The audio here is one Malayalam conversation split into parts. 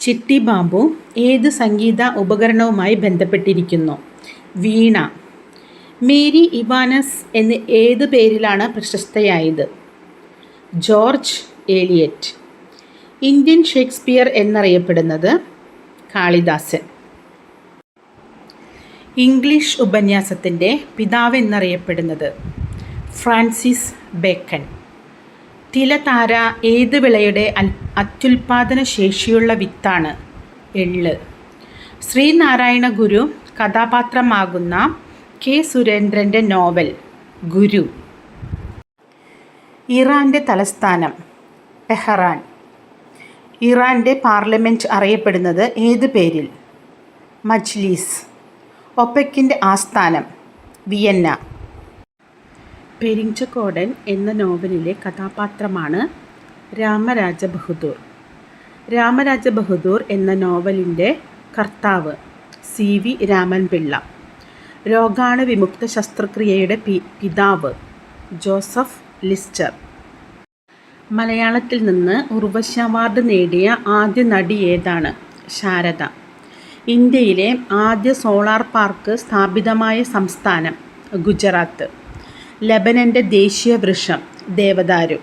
ചിട്ടി ബാബു ഏത് സംഗീത ഉപകരണവുമായി ബന്ധപ്പെട്ടിരിക്കുന്നു? വീണ. മേരി ഇവാനസ് എന്ന് ഏത് പേരിലാണ് പ്രശസ്തയായത്? George Eliot. ഇന്ത്യൻ ഷേക്സ്പിയർ എന്നറിയപ്പെടുന്നത്? കാളിദാസൻ. ഇംഗ്ലീഷ് ഉപന്യാസത്തിൻ്റെ പിതാവ് എന്നറിയപ്പെടുന്നത്? Francis bacon. തിലതാര ഏത് വിളയുടെ അത്യുൽപാദന ശേഷിയുള്ള വിത്താണ്? എള്ള്. ശ്രീനാരായണ ഗുരു കഥാപാത്രമാകുന്ന കെ സുരേന്ദ്രൻ്റെ നോവൽ ഗുരു. ഇറാൻ്റെ തലസ്ഥാനം? ടെഹറാൻ. ഇറാൻ്റെ പാർലമെൻറ്റ് അറിയപ്പെടുന്നത് ഏത് പേരിൽ? മജ്ലിസ്. ഒപെക്കിൻ്റെ ആസ്ഥാനം? വിയന്ന. പെരിഞ്ചക്കോടൻ എന്ന നോവലിലെ കഥാപാത്രമാണ് രാമരാജ ബഹദൂർ. രാമരാജ ബഹദൂർ എന്ന നോവലിൻ്റെ കർത്താവ് CV രാമൻപിള്ള. രോഗാണുവിമുക്ത ശസ്ത്രക്രിയയുടെ പിതാവ് ജോസഫ് ലിസ്റ്റർ. മലയാളത്തിൽ നിന്ന് ഉർവശി അവാർഡ് നേടിയ ആദ്യ നടി ഏതാണ്? ശാരദ. ഇന്ത്യയിലെ ആദ്യ സോളാർ പാർക്ക് സ്ഥാപിതമായ സംസ്ഥാനം? ഗുജറാത്ത്. ലെബനൻ്റെ ദേശീയ വൃക്ഷം? ദേവദാരു.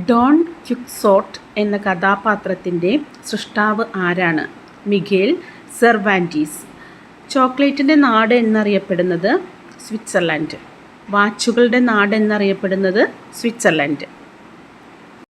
ഡോൺ ക്വിക്സോട്ട് എന്ന കഥാപാത്രത്തിൻ്റെ സൃഷ്ടാവ് ആരാണ്? മിഗേൽ സെർവാൻറ്റീസ്. ചോക്ലേറ്റിൻ്റെ നാട് എന്നറിയപ്പെടുന്നത്? സ്വിറ്റ്സർലൻഡ്. വാച്ചുകളുടെ നാട് എന്നറിയപ്പെടുന്നത്? സ്വിറ്റ്സർലൻഡ്.